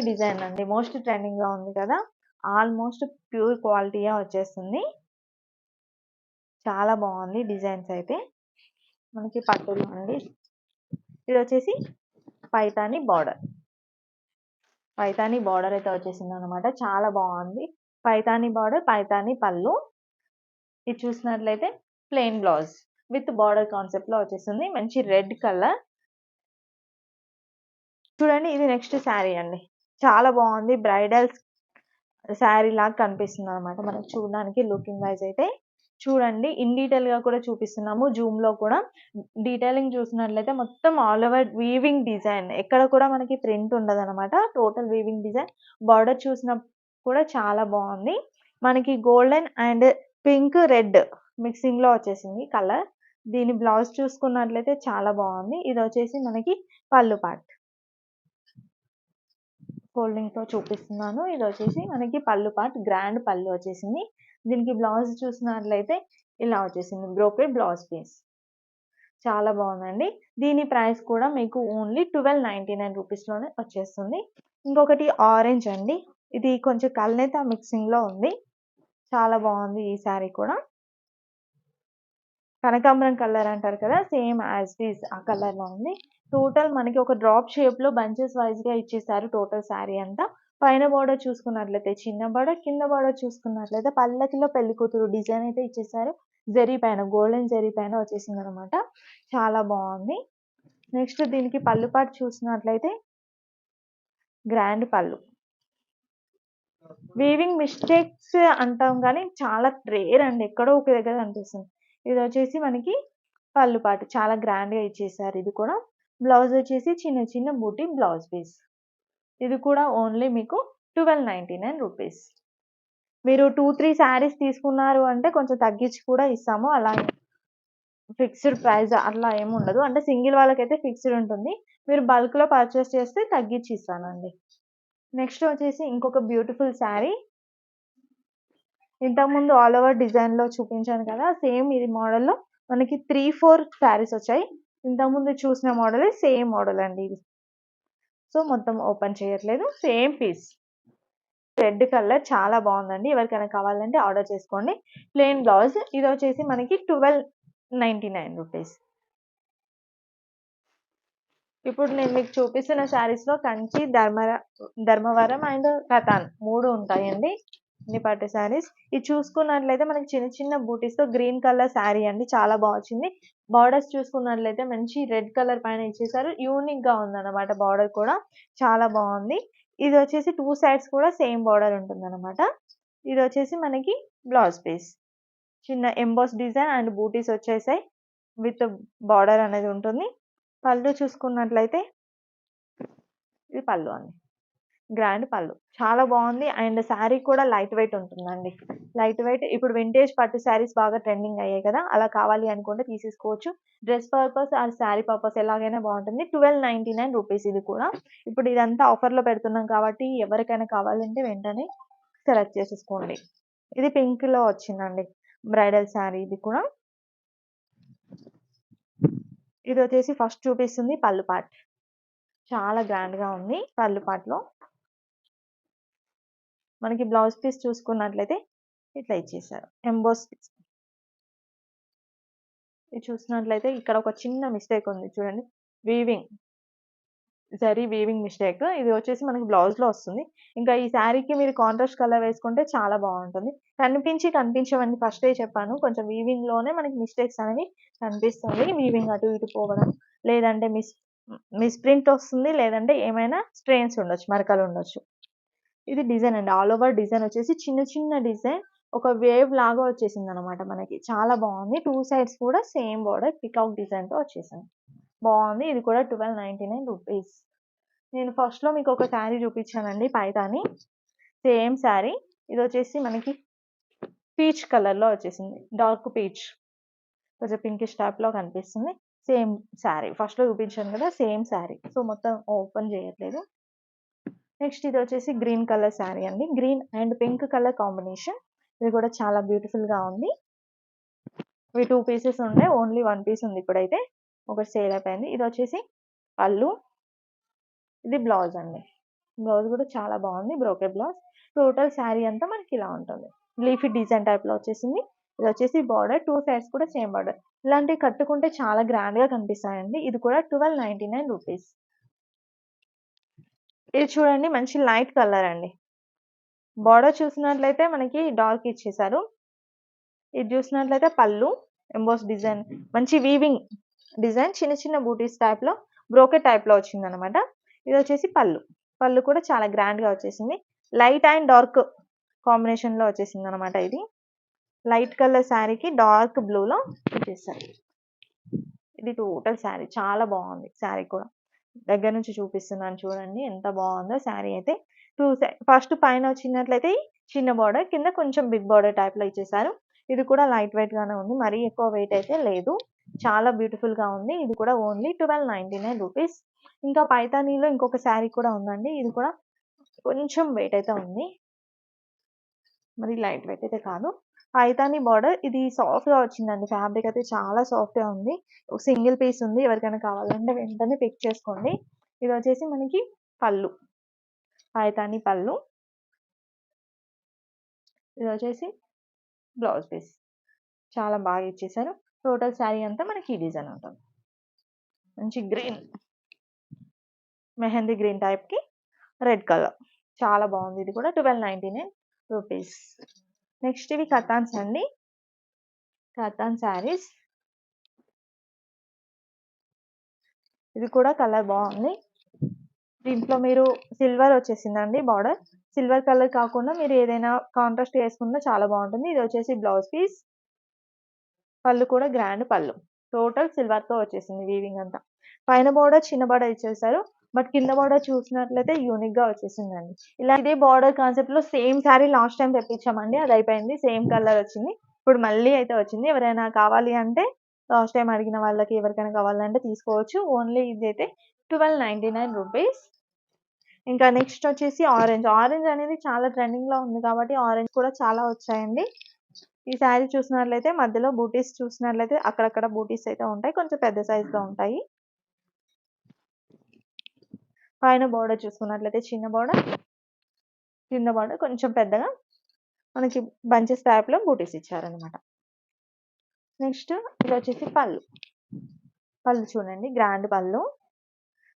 Design అండి, most trending లో ఉంది కదా, ఆల్మోస్ట్ ప్యూర్ క్వాలిటీయే వచ్చేస్తుంది. చాలా బాగుంది డిజైన్స్ అయితే. మనకి పట్టులో అండి, ఇది వచ్చేసి పైతాని బార్డర్ అయితే వచ్చేసింది అనమాట. చాలా బాగుంది. పైతాని బార్డర్, పైతాని పళ్ళు. ఇది చూసినట్లయితే plain blouse with border concept లో వచ్చేసింది. మంచి రెడ్ కలర్. చూడండి, ఇది నెక్స్ట్ శారీ అండి. చాలా బాగుంది. బ్రైడల్ శారీ లాగా కనిపిస్తుంది అనమాట మనకు చూడడానికి. లుకింగ్ వైజ్ అయితే చూడండి, ఇన్ డీటెయిల్ గా కూడా చూపిస్తున్నాము. జూమ్ లో కూడా డీటెయిలింగ్ చూసినట్లయితే మొత్తం ఆల్ ఓవర్ వీవింగ్ డిజైన్, ఎక్కడ కూడా మనకి ప్రింట్ ఉండదు అనమాట. Total weaving design. బార్డర్ చూసిన కూడా చాలా బాగుంది. మనకి golden and pink red mixing లో వచ్చేసింది కలర్. దీని బ్లౌజ్ చూసుకున్నట్లయితే చాలా బాగుంది. ఇది వచ్చేసి మనకి పళ్ళు పార్ట్. ఫోల్డింగ్ తో చూపిస్తున్నాను. ఇది వచ్చేసి మనకి పళ్ళు పార్ట్, గ్రాండ్ పళ్ళు వచ్చేసింది. దీనికి బ్లౌజ్ చూసినట్లయితే ఇలా వచ్చేసింది, బ్రోకెడ్ బ్లౌజ్ పీస్. చాలా బాగుందండి. దీని ప్రైస్ కూడా మీకు ఓన్లీ 1299 రూపీస్ లోనే వచ్చేస్తుంది. ఇంకొకటి ఆరెంజ్ అండి, ఇది కొంచెం కల్నేత మిక్సింగ్ లో ఉంది. చాలా బాగుంది ఈ శారీ కూడా. కనకాంబరం కలర్ అంటారు కదా, సేమ్ యాజ్ ఇట్ ఈస్ ఆ కలర్ లో ఉంది. టోటల్ మనకి ఒక డ్రాప్ షేప్ లో బంచెస్ వైజ్ గా ఇచ్చేసారు టోటల్ శారీ అంతా. పైన బార్డర్ చూసుకున్నట్లయితే చిన్న బార్డర్, కింద బార్డర్ చూసుకున్నట్లయితే పల్లకిలో పెళ్లి కూతురు డిజైన్ అయితే ఇచ్చేసారు. జరీ పైన, గోల్డెన్ జరీ పైన వచ్చేసింది అనమాట. చాలా బాగుంది. నెక్స్ట్ దీనికి పళ్ళు పాటు చూసినట్లయితే గ్రాండ్ పళ్ళు. వీవింగ్ మిస్టేక్స్ అంటాం కానీ చాలా రేర్ అండి, ఎక్కడో ఒక దగ్గర కనిపిస్తుంది. ఇది వచ్చేసి మనకి పళ్ళు పాటు చాలా గ్రాండ్ గా ఇచ్చేసారు. ఇది కూడా బ్లౌజ్ వచ్చేసి చిన్న చిన్న బూటీ బ్లౌజ్ పీస్. ఇది కూడా ఓన్లీ మీకు 1299 రూపీస్. మీరు 2-3 శారీస్ తీసుకున్నారు అంటే కొంచెం తగ్గించి కూడా ఇస్తాము. అలా ఫిక్స్డ్ ప్రైస్ అట్లా ఏమి ఉండదు. అంటే సింగిల్ వాళ్ళకైతే ఫిక్స్డ్ ఉంటుంది. మీరు బల్క్ లో పర్చేస్ చేస్తే తగ్గించి ఇస్తానండి. నెక్స్ట్ వచ్చేసి ఇంకొక బ్యూటిఫుల్ శారీ. ఇంతకుముందు ఆల్ ఓవర్ డిజైన్ లో చూపించాను కదా, సేమ్ ఇది మోడల్లో మనకి 3-4 శారీస్ వచ్చాయి. ఇంతకుముందు చూసిన మోడల్ సేమ్ మోడల్ అండి ఇది. సో మొత్తం ఓపెన్ చేయట్లేదు, సేమ్ పీస్. రెడ్ కలర్ చాలా బాగుందండి. ఎవరికైనా కావాలంటే ఆర్డర్ చేసుకోండి. Plain blouse. ఇది వచ్చేసి మనకి 1299 రూపీస్. ఇప్పుడు నేను మీకు చూపిస్తున్న శారీస్ లో కంచి, ధర్మవరం అండ్ కథాన్ 3 ఉంటాయండి. ఇన్ని పట్టు శారీస్. ఇది చూసుకున్నట్లయితే మనకి చిన్న చిన్న బూటీస్ తో గ్రీన్ కలర్ శారీ అండి, చాలా బాగా వచ్చింది. బార్డర్స్ చూసుకున్నట్లయితే మంచి రెడ్ కలర్ పైన ఇచ్చేసారు. యూనిక్ గా ఉందన్నమాట బార్డర్ కూడా, చాలా బాగుంది. ఇది వచ్చేసి 2 సైడ్స్ కూడా సేమ్ బార్డర్ ఉంటుంది అనమాట. ఇది వచ్చేసి మనకి బ్లౌజ్ పీస్. చిన్న ఎంబోస్ డిజైన్ అండ్ బూటీస్ వచ్చేసాయి విత్ బార్డర్ అనేది ఉంటుంది. పళ్ళు చూసుకున్నట్లయితే ఇది పళ్ళు అండి, గ్రాండ్ పళ్ళు. చాలా బాగుంది. అండ్ శారీ కూడా లైట్ వెయిట్ ఉంటుందండి. Light weight. ఇప్పుడు వింటేజ్ పట్టు శారీస్ బాగా ట్రెండింగ్ అయ్యాయి కదా, అలా కావాలి అనుకుంటే తీసేసుకోవచ్చు. Dress purpose or sari purpose ఎలాగైనా బాగుంటుంది. 1299 రూపీస్ ఇది కూడా. ఇప్పుడు ఇదంతా ఆఫర్ లో పెడుతున్నాం కాబట్టి ఎవరికైనా కావాలంటే వెంటనే సెలెక్ట్ చేసేసుకోండి. ఇది పింక్ లో వచ్చిందండి, బ్రైడల్ శారీ. ఇది కూడా. ఇది వచ్చేసి ఫస్ట్ చూపిస్తుంది పళ్ళు పార్ట్. చాలా గ్రాండ్ గా ఉంది పళ్ళు పార్ట్ లో. మనకి బ్లౌజ్ పీస్ చూసుకున్నట్లయితే ఇట్లా ఇచ్చేసారు, ఎంబోస్ పీస్. ఇది చూసినట్లయితే ఇక్కడ ఒక చిన్న మిస్టేక్ ఉంది చూడండి, వీవింగ్, జరీ వీవింగ్ మిస్టేక్. ఇది వచ్చేసి మనకి బ్లౌజ్ లో వస్తుంది. ఇంకా ఈ శారీకి మీరు కాంట్రాస్ట్ కలర్ వేసుకుంటే చాలా బాగుంటుంది. కనిపించవని ఫస్ట్ చెప్పాను. కొంచెం వీవింగ్ లోనే మనకి మిస్టేక్స్ అనేవి కనిపిస్తుంది. వీవింగ్ అటు ఇటు పోవడం, లేదంటే మిస్ ప్రింట్ వస్తుంది, లేదంటే ఏమైనా స్ట్రెయిన్స్ ఉండొచ్చు, మరకలు ఉండొచ్చు. ఇది డిజైన్ అండి. ఆల్ ఓవర్ డిజైన్ వచ్చేసి చిన్న చిన్న డిజైన్, ఒక వేవ్ లాగా వచ్చేసింది అనమాట మనకి. చాలా బాగుంది. 2 సైడ్స్ కూడా సేమ్ బార్డర్ పికాక్ డిజైన్ తో వచ్చేసింది. బాగుంది. ఇది కూడా 1299 రూపీస్. నేను ఫస్ట్ లో మీకు ఒక శారీ చూపించానండి, పైతాని. సేమ్ శారీ. ఇది వచ్చేసి మనకి పీచ్ కలర్ లో వచ్చేసింది, డార్క్ పీచ్, కొంచెం పింకిష్ టైప్ లో కనిపిస్తుంది. సేమ్ శారీ ఫస్ట్ లో చూపించాను కదా, సేమ్ శారీ. సో మొత్తం ఓపెన్ చేయట్లేదు. నెక్స్ట్ ఇది వచ్చేసి గ్రీన్ కలర్ శారీ అండి, green and pink colour combination. ఇది కూడా చాలా బ్యూటిఫుల్ గా ఉంది. ఇవి 2 పీసెస్ ఉండే, ఓన్లీ 1 పీస్ ఉంది ఇప్పుడైతే, ఒకటి సేల్ అయిపోయింది. ఇది వచ్చేసి పళ్ళు, ఇది బ్లౌజ్ అండి. బ్లౌజ్ కూడా చాలా బాగుంది, బ్రోకెట్ బ్లౌజ్. టోటల్ శారీ అంతా మనకి ఇలా ఉంటుంది. లీఫీ డిజైన్ టైప్లో వచ్చేసింది. ఇది వచ్చేసి బార్డర్, టూ సైడ్స్ కూడా సేమ్ బార్డర్. ఇలాంటివి కట్టుకుంటే చాలా గ్రాండ్గా కనిపిస్తాయండి. ఇది కూడా 1299 రూపీస్. ఇది చూడండి, మంచి లైట్ కలర్ అండి. బార్డర్ చూసినట్లయితే మనకి డార్క్ ఇచ్చేసారు. ఇది చూసినట్లయితే పళ్ళు ఎంబోస్ డిజైన్, మంచి వీవింగ్ డిజైన్, చిన్న చిన్న బూటీస్ టైప్లో బ్రోకెట్ టైప్లో వచ్చింది అనమాట. ఇది వచ్చేసి పళ్ళు. పళ్ళు కూడా చాలా గ్రాండ్గా వచ్చేసింది. లైట్ అండ్ డార్క్ కాంబినేషన్లో వచ్చేసింది అనమాట. ఇది లైట్ కలర్ శారీకి డార్క్ బ్లూలో ఇచ్చేసారు. ఇది టోటల్ శారీ చాలా బాగుంది. శారీ కూడా దగ్గర నుంచి చూపిస్తున్నాను చూడండి ఎంత బాగుందో శారీ అయితే. ఫస్ట్ పైన వచ్చినట్లయితే చిన్న బార్డర్, కింద కొంచెం బిగ్ బార్డర్ టైప్లో ఇచ్చేసారు. ఇది కూడా లైట్ వెయిట్ గానే ఉంది, మరీ ఎక్కువ వెయిట్ అయితే లేదు. చాలా బ్యూటిఫుల్ గా ఉంది. ఇది కూడా ఓన్లీ 1299 రూపీస్. ఇంకా పైతానీలో ఇంకొక శారీ కూడా ఉందండి. ఇది కూడా కొంచెం వెయిట్ అయితే ఉంది, మరి లైట్ వెయిట్ అయితే కాదు. పైతానీ బార్డర్, ఇది సాఫ్ట్ గా వచ్చిందండి. ఫ్యాబ్రిక్ అయితే చాలా సాఫ్ట్ గా ఉంది. సింగిల్ పీస్ ఉంది, ఎవరికైనా కావాలంటే వెంటనే పిక్ చేసుకోండి. ఇది వచ్చేసి మనకి పళ్ళు, పైతానీ పళ్ళు. ఇది వచ్చేసి బ్లౌజ్ పీస్. చాలా బాగా ఇచ్చేసారు. టోటల్ శారీ అంతా మనకి ఈ డిజైన్ ఉంటుంది. మంచి గ్రీన్, మెహందీ గ్రీన్ టైప్ కి రెడ్ కలర్, చాలా బాగుంది. ఇది కూడా 1299 రూపీస్. నెక్స్ట్ ఇవి కతాన్స్ అండి, కతాన్ శారీస్. ఇది కూడా కలర్ బాగుంది. దీంట్లో మీరు సిల్వర్ వచ్చేసిందండి బార్డర్. సిల్వర్ కలర్ కాకుండా మీరు ఏదైనా కాంట్రాస్ట్ వేసుకున్నా చాలా బాగుంటుంది. ఇది వచ్చేసి బ్లౌజ్ పీస్. పళ్ళు కూడా గ్రాండ్ పళ్ళు, టోటల్ సిల్వర్ తో వచ్చేసింది వీవింగ్ అంతా. పైన బార్డర్ చిన్న బార్డర్ ఇచ్చేసారు, బట్ కింద బార్డర్ చూసినట్లయితే యూనిక్ గా వచ్చేసిందండి. ఇలా ఇదే బార్డర్ కాన్సెప్ట్ లో సేమ్ శారీ లాస్ట్ టైం తెప్పించామండి, అది అయిపోయింది. సేమ్ కలర్ వచ్చింది, ఇప్పుడు మళ్ళీ అయితే వచ్చింది. ఎవరైనా కావాలి అంటే లాస్ట్ టైం అడిగిన వాళ్ళకి ఎవరికైనా కావాలంటే తీసుకోవచ్చు. ఓన్లీ ఇది అయితే 1299 రూపీస్. ఇంకా నెక్స్ట్ వచ్చేసి ఆరెంజ్. ఆరెంజ్ అనేది చాలా ట్రెండింగ్ లో ఉంది కాబట్టి ఆరెంజ్ కూడా చాలా వచ్చాయండి. ఈ శారీ చూసినట్లయితే మధ్యలో బూటీస్ చూసినట్లయితే అక్కడక్కడ బూటీస్ అయితే ఉంటాయి, కొంచెం పెద్ద సైజ్ లో ఉంటాయి. పైన బార్డర్ చూసుకున్నట్లయితే చిన్న బార్డర్, కింద బార్డర్ కొంచెం పెద్దగా మనకి బంచెస్ టైప్ లో బూటీస్ ఇచ్చారనమాట. నెక్స్ట్ ఇది వచ్చేసి పళ్ళు. పళ్ళు చూడండి, గ్రాండ్ పళ్ళు.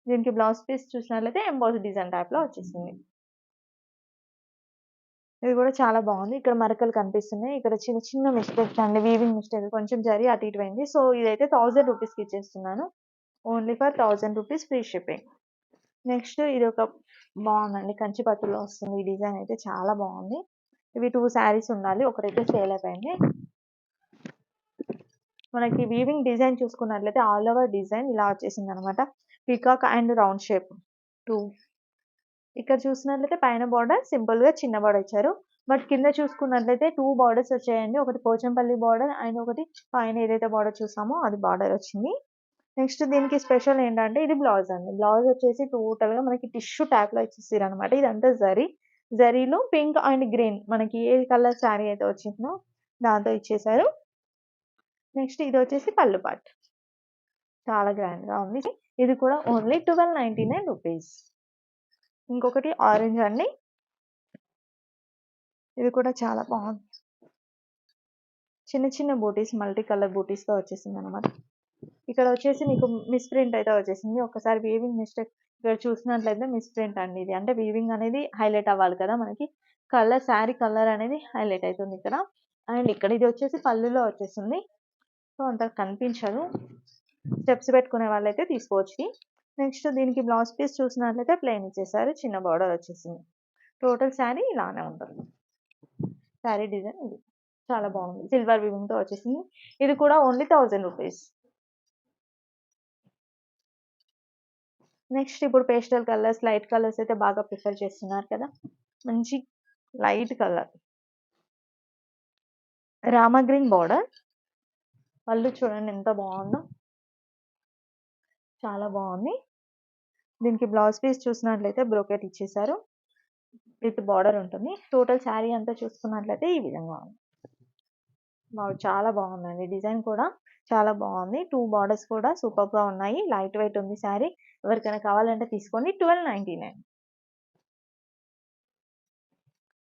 దీనికి బ్లౌజ్ పీస్ చూసినట్లయితే ఎంబోస్ డిజైన్ టైప్ లో వచ్చేసింది. ఇది కూడా చాలా బాగుంది. ఇక్కడ మరకలు కనిపిస్తున్నాయి, ఇక్కడ చిన్న చిన్న మిస్టేక్స్ అండి, వీవింగ్ మిస్టేక్ కొంచెం జరి అటు ఇటు అయింది. సో ఇదైతే 1000 రూపీస్కి ఇచ్చేస్తున్నాను, only for 1000 rupees free shipping. Next ఇది ఒక బాగుందండి, కంచి పట్టులో వస్తుంది. ఈ డిజైన్ అయితే చాలా బాగుంది. ఇవి 2 శారీస్ ఉండాలి, ఒకటైతే సేల్ అయిపోయింది. మనకి వీవింగ్ డిజైన్ చూసుకున్నట్లయితే ఆల్ ఓవర్ డిజైన్ ఇలా వచ్చేసింది అనమాట. Peacock and round shape 2. ఇక్కడ చూసినట్లయితే పైన బార్డర్ సింపుల్ గా చిన్న బార్డర్ ఇచ్చారు, బట్ కింద చూసుకున్నట్లయితే 2 బార్డర్స్ వచ్చాయండి. ఒకటి పోచంపల్లి బార్డర్ అండ్ ఒకటి పైన ఏదైతే బార్డర్ చూసామో అది బార్డర్ వచ్చింది. నెక్స్ట్ దీనికి స్పెషల్ ఏంటంటే ఇది బ్లౌజ్ అండి. బ్లౌజ్ వచ్చేసి టోటల్ గా మనకి టిష్యూ టైప్ లో ఇచ్చేసారు అనమాట. ఇదంతా జరీలో పింక్ అండ్ గ్రీన్, మనకి ఏ కలర్ శారీ అయితే వచ్చిందో దాంతో ఇచ్చేసారు. నెక్స్ట్ ఇది వచ్చేసి పళ్ళు పార్ట్, చాలా గ్రాండ్ గా ఉంది. ఇది కూడా ఓన్లీ 1299 రూపీస్. ఇంకొకటి ఆరెంజ్ అండి, ఇది కూడా చాలా బాగుంది. చిన్న చిన్న బూటీస్, మల్టీ కలర్ బూటీస్ తో వచ్చేసింది అనమాట. ఇక్కడ వచ్చేసి మీకు మిస్ ప్రింట్ అయితే వచ్చేసింది. ఒకసారి వీవింగ్ మిస్టేక్ ఇక్కడ చూసినట్లయితే మిస్ ప్రింట్ అండి ఇది. అంటే వీవింగ్ అనేది హైలైట్ అవ్వాలి కదా మనకి, కలర్ శారీ కలర్ అనేది హైలైట్ అవుతుంది ఇక్కడ. అండ్ ఇక్కడ ఇది వచ్చేసి పళ్ళులో వచ్చేసింది, సో అంత కనిపించదు. స్టెప్స్ పెట్టుకునే వాళ్ళైతే తీసుకోవచ్చు. నెక్స్ట్ దీనికి బ్లౌజ్ పీస్ చూసినట్లయితే ప్లెయిన్ ఇచ్చేసారు, చిన్న బార్డర్ వచ్చేసింది. టోటల్ శారీ ఇలానే ఉంటుంది. శారీ డిజైన్ ఇది చాలా బాగుంది, సిల్వర్ వీవింగ్ తో వచ్చేసింది. ఇది కూడా ఓన్లీ 1000 రూపీస్. నెక్స్ట్ ఇప్పుడు పేస్టల్ కలర్స్, లైట్ కలర్స్ అయితే బాగా ప్రిఫర్ చేస్తున్నారు కదా. మంచి light colour, Rama green border. పళ్ళు చూడండి ఎంత బాగుందో, చాలా బాగుంది. దీనికి బ్లౌజ్ పీస్ చూసినట్లయితే బ్రోకెట్ ఇచ్చేసారు, విత్ బార్డర్ ఉంటుంది. టోటల్ శారీ అంతా చూసుకున్నట్లయితే ఈ విధంగా ఉంది. చాలా బాగుందండి, డిజైన్ కూడా చాలా బాగుంది. 2 బార్డర్స్ కూడా సూపర్ గా ఉన్నాయి. లైట్ వెయిట్ ఉంది శారీ, ఎవరికైనా కావాలంటే తీసుకోండి. 1299.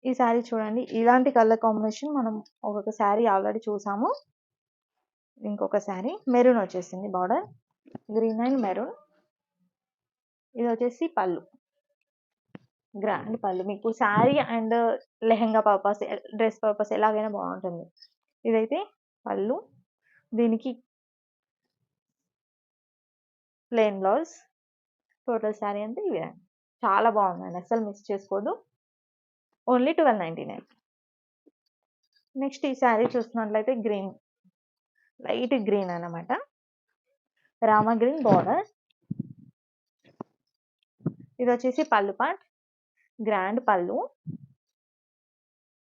ఈ శారీ చూడండి. ఇలాంటి కలర్ కాంబినేషన్ మనం ఒకొక్క శారీ ఆల్రెడీ చూసాము. ఇంకొక శారీ మెరూన్ వచ్చేసింది బార్డర్. Green and maroon. ఇది వచ్చేసి పళ్ళు. గ్రాండ్ పళ్ళు. మీకు sari and lehenga purpose, dress purpose ఎలాగైనా బాగుంటుంది. ఇదైతే పళ్ళు. దీనికి ప్లెయిన్ బ్లౌజ్. టోటల్ శారీ అంటే ఇవే. చాలా బాగుందండి. అస్సలు మిస్ చేసుకోవద్దు. ఓన్లీ 1299. నెక్స్ట్ ఈ శారీ చూస్తున్నట్లయితే గ్రీన్, లైట్ గ్రీన్ అన్నమాట. Rama green border. ఇది వచ్చేసి పళ్ళు పార్ట్. గ్రాండ్ పళ్ళు.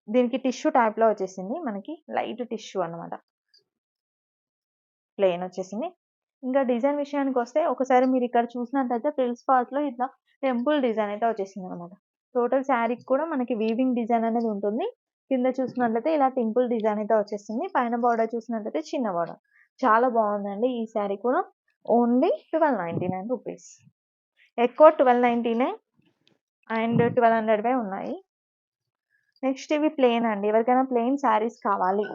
దీనికి టిష్యూ టైప్ లో వచ్చేసింది. మనకి లైట్ టిష్యూ అన్నమాట. ప్లెయిన్ వచ్చేసింది. ఇంకా డిజైన్ విషయానికి వస్తే ఒకసారి మీరు ఇక్కడ చూసినట్లయితే ఫ్రిల్స్ పార్ట్ లో ఇట్లా టెంపుల్ డిజైన్ అయితే వచ్చేసింది అనమాట. టోటల్ శారీకి కూడా మనకి వీవింగ్ డిజైన్ అనేది ఉంటుంది. కింద చూసినట్లయితే ఇలా టెంపుల్ డిజైన్ అయితే వచ్చేసింది. పైన బార్డర్ చూసినట్లయితే చిన్న బార్డర్. చాలా బాగుందండి ఈ శారీ కూడా. Only 1299 rupees. ఎక్కువ 1299 అండ్ 1200 ఉన్నాయి. నెక్స్ట్ ఇవి ప్లెయిన్ అండి. ఎవరికైనా ప్లెయిన్ శారీస్ కావాలి.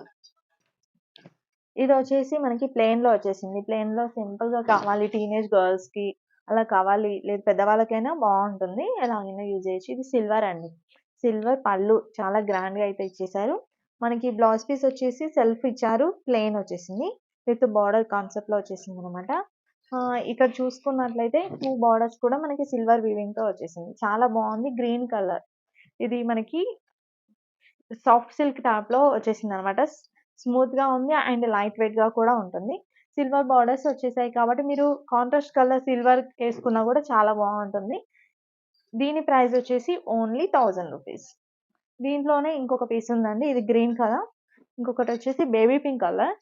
ఇది వచ్చేసి మనకి ప్లెయిన్ లో వచ్చేసింది. ప్లెయిన్ లో సింపుల్ గా కావాలి టీనేజ్ గర్ల్స్ కి అలా కావాలి, లేదు పెద్దవాళ్ళకైనా బాగుంటుంది. ఎలాగైనా యూజ్ చేయొచ్చు. ఇది సిల్వర్ అండి. సిల్వర్ పళ్ళు చాలా గ్రాండ్ గా అయితే ఇచ్చేసారు. మనకి బ్లౌజ్ పీస్ వచ్చేసి సెల్ఫ్ ఇచ్చారు. ప్లెయిన్ వచ్చేసింది. విత్ బార్డర్ కాన్సెప్ట్ లో వచ్చేసింది అనమాట. ఇక్కడ చూసుకున్నట్లయితే 2 బార్డర్స్ కూడా మనకి సిల్వర్ వీవింగ్ తో వచ్చేసింది. చాలా బాగుంది. Green colour. ఇది మనకి సాఫ్ట్ సిల్క్ టైప్ లో వచ్చేసింది అనమాట. స్మూత్ గా ఉంది అండ్ లైట్ వెయిట్ గా కూడా ఉంటుంది. సిల్వర్ బార్డర్స్ వచ్చేసాయి కాబట్టి మీరు కాంట్రాస్ట్ కలర్ సిల్వర్ వేసుకున్నా కూడా చాలా బాగుంటుంది. దీని ప్రైస్ వచ్చేసి ఓన్లీ 1000 రూపీస్. దీంట్లోనే ఇంకొక పీస్ ఉందండి. ఇది గ్రీన్ కలర్. ఇంకొకటి వచ్చేసి బేబీ పింక్ కలర్.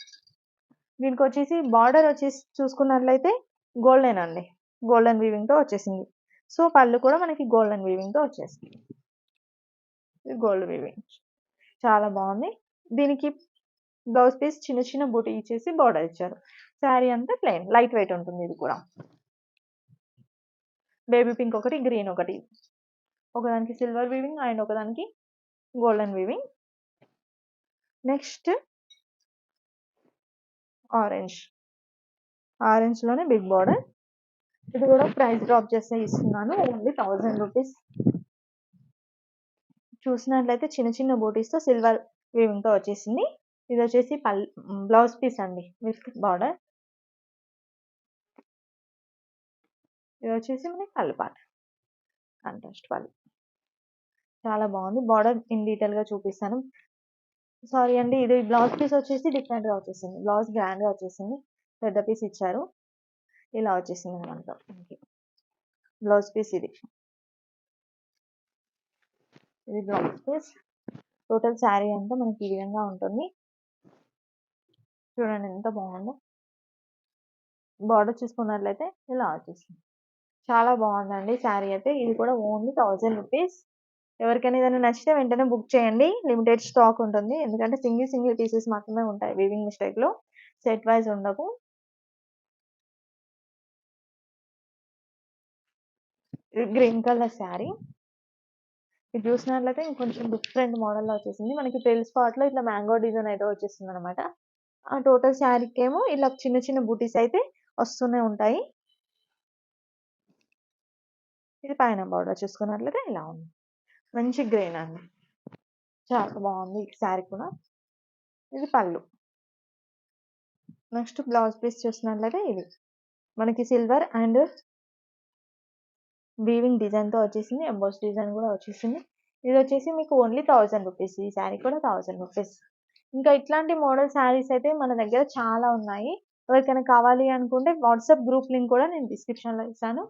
దీనికి వచ్చేసి బార్డర్ వచ్చేసి చూసుకున్నట్లయితే గోల్డెన్ అండి. గోల్డెన్ వీవింగ్ తో వచ్చేసింది. సో పళ్ళు కూడా మనకి గోల్డెన్ వీవింగ్ తో వచ్చేసింది. గోల్డ్ వీవింగ్ చాలా బాగుంది. దీనికి బ్లౌజ్ పీస్ చిన్న చిన్న బూటీ ఇచ్చేసి బార్డర్ ఇచ్చారు. శారీ అంతా ప్లెయిన్ లైట్ వెయిట్ ఉంటుంది. ఇది కూడా బేబీ పింక్ ఒకటి, గ్రీన్ ఒకటి, ఒకదానికి సిల్వర్ వీవింగ్ అండ్ ఒకదానికి golden weaving. Next orange. Orange లోనే బిగ్ బార్డర్. ఇది కూడా ప్రైస్ డ్రాప్ చేస్తే ఇస్తున్నాను. Only 1000 rupees. చూసినట్లయితే చిన్న చిన్న బూటీస్ తో సిల్వర్ వీవింగ్ తో వచ్చేసింది. ఇది వచ్చేసి బ్లౌజ్ పీస్ అండి విత్ బార్డర్. ఇది వచ్చేసి మనకి పళ్ళు పాట. కాంట్రాస్ట్ పళ్ళు. చాలా బాగుంది. బార్డర్ ఇన్ డీటెయిల్ గా చూపిస్తాను. సారీ అండి, ఇది బ్లౌజ్ పీస్ వచ్చేసి డిఫరెంట్ గా వచ్చేసింది. బ్లౌజ్ గ్రాండ్ గా వచ్చేసింది. పెద్ద పీస్ ఇచ్చారు. ఇలా వచ్చేసింది మనతో బ్లౌజ్ పీస్. ఇది బ్లౌజ్ పీస్. టోటల్ శారీ అంతా మనకి ఈ విధంగా ఉంటుంది. చూడండి ఎంత బాగుందో. బార్డర్ చూసుకున్నట్లయితే ఇలా వచ్చేసింది. చాలా బాగుందండి శారీ అయితే. ఇది కూడా ఓన్లీ 1000 రూపీస్. ఎవరికైనా ఏదైనా నచ్చితే వెంటనే బుక్ చేయండి. లిమిటెడ్ స్టాక్ ఉంటుంది. ఎందుకంటే సింగిల్ పీసెస్ మాత్రమే ఉంటాయి. వీవింగ్ మిస్టేక్ లో సెట్ వైజ్ ఉండవు. Green colour sari. ఇది చూసినట్లయితే ఇంకొంచెం డిఫరెంట్ మోడల్ లో వచ్చేసింది. మనకి ఫ్రిల్స్ పార్ట్ లో ఇట్లా మ్యాంగో డిజైన్ అయితే వచ్చేసింది అనమాట. ఆ టోటల్ శారీకి ఏమో ఇలా చిన్న చిన్న బూటీస్ అయితే వస్తూనే ఉంటాయి. ఇది పైన బార్డర్ చూసుకున్నట్లయితే ఇలా ఉంది. మంచి గ్రీన్ అండి. చాలా బాగుంది ఈ శారీ కూడా. ఇది పళ్ళు. నెక్స్ట్ బ్లౌజ్ పీస్ చూసినట్లయితే ఇది మనకి సిల్వర్ అండ్ వీవింగ్ డిజైన్ తో వచ్చేసింది. ఎంబోస్ డిజైన్ కూడా వచ్చేసింది. ఇది వచ్చేసి మీకు ఓన్లీ 1000 రూపీస్. ఈ శారీ కూడా 1000 రూపీస్. ఇంకా ఇట్లాంటి మోడల్ శారీస్ అయితే మన దగ్గర చాలా ఉన్నాయి. ఎవరికైనా కావాలి అనుకుంటే వాట్సాప్ గ్రూప్ లింక్ కూడా నేను డిస్క్రిప్షన్ లో ఇస్తాను.